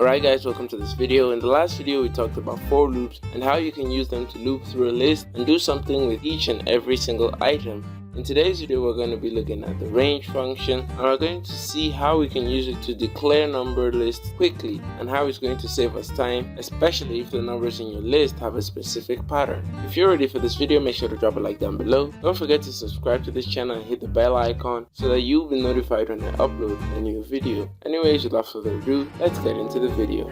Alright guys, welcome to this video. In the last video we talked about for loops and how you can use them to loop through a list and do something with each and every single item. In today's video we're going to be looking at the range function, and we're going to see how we can use it to declare number lists quickly and how it's going to save us time, especially if the numbers in your list have a specific pattern. If you're ready for this video, make sure to drop a like down below. Don't forget to subscribe to this channel and hit the bell icon so that you'll be notified when I upload a new video. Anyways, without further ado, let's get into the video.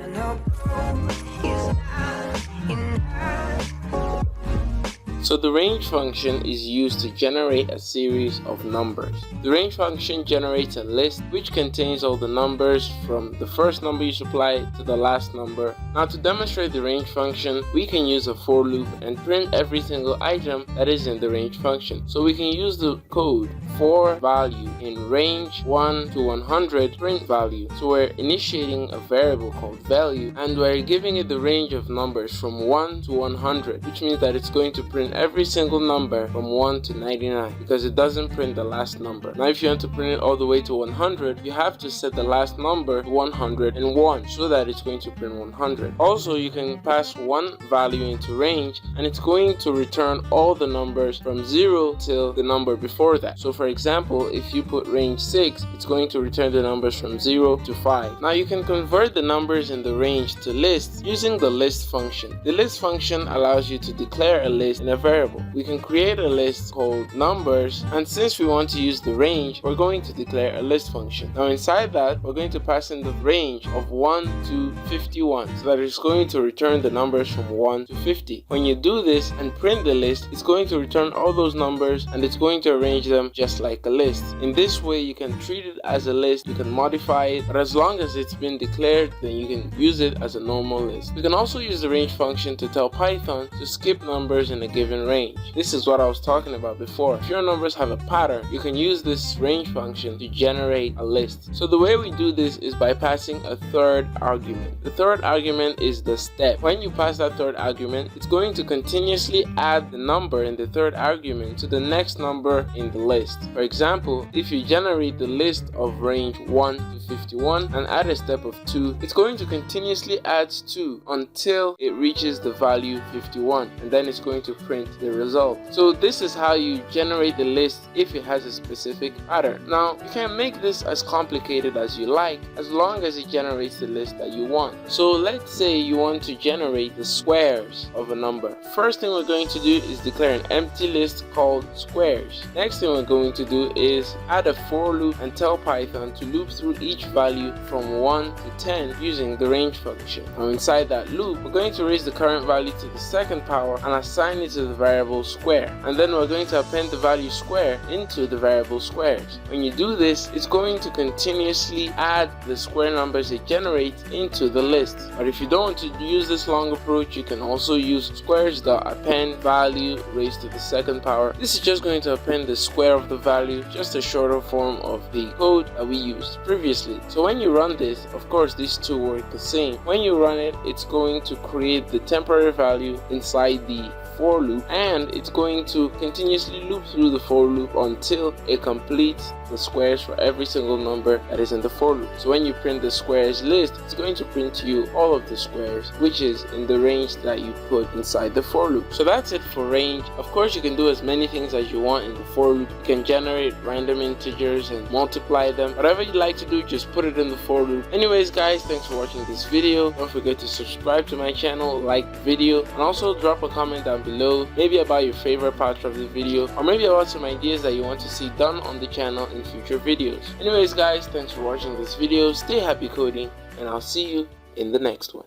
So the range function is used to generate a series of numbers. The range function generates a list which contains all the numbers from the first number you supply to the last number. Now to demonstrate the range function, we can use a for loop and print every single item that is in the range function. So we can use the code for value in range 1 to 100 print value. So we're initiating a variable called value and we're giving it the range of numbers from 1 to 100, which means that it's going to print every single number from 1 to 99 because it doesn't print the last number. Now if you want to print it all the way to 100, you have to set the last number to 101 so that it's going to print 100. Also, you can pass one value into range and it's going to return all the numbers from 0 till the number before that. So for example, if you put range 6, it's going to return the numbers from 0 to 5. Now you can convert the numbers in the range to lists using the list function. The list function allows you to declare a list in a variable. We can create a list called numbers, and since we want to use the range, we're going to declare a list function. Now inside that, we're going to pass in the range of 1 to 51 so that it's going to return the numbers from 1 to 50. When you do this and print the list, it's going to return all those numbers and it's going to arrange them just like a list. In this way, you can treat it as a list, you can modify it, but as long as it's been declared, then you can use it as a normal list. You can also use the range function to tell Python to skip numbers in a given range. This is what I was talking about before. If your numbers have a pattern, you can use this range function to generate a list. So the way we do this is by passing a third argument. The third argument is the step. When you pass that third argument, it's going to continuously add the number in the third argument to the next number in the list. For example, if you generate the list of range 1 to 51 and add a step of 2, it's going to continuously add 2 until it reaches the value 51, and then it's going to print the result. So this is how you generate the list if it has a specific pattern. Now you can make this as complicated as you like as long as it generates the list that you want. So let's say you want to generate the squares of a number. First thing we're going to do is declare an empty list called squares. Next thing we're going to do is add a for loop and tell Python to loop through each value from 1 to 10 using the range function. Now inside that loop, we're going to raise the current value to the second power and assign it to the variable square, and then we're going to append the value square into the variable squares. When you do this, it's going to continuously add the square numbers it generates into the list. But if you don't want to use this long approach, you can also use squares.append value raised to the second power. This is just going to append the square of the value, just a shorter form of the code that we used previously. So when you run this, of course these two work the same. When you run it, it's going to create the temporary value inside the for loop, and it's going to continuously loop through the for loop until it completes the squares for every single number that is in the for loop. So when you print the squares list, it's going to print to you all of the squares which is in the range that you put inside the for loop. So that's it for range. Of course you can do as many things as you want in the for loop. You can generate random integers and multiply them. Whatever you like to do, just put it in the for loop. Anyways guys, thanks for watching this video. Don't forget to subscribe to my channel, like the video, and also drop a comment down below, maybe about your favorite part of the video, or maybe about some ideas that you want to see done on the channel in future videos. Anyways guys, thanks for watching this video. Stay happy coding, and I'll see you in the next one.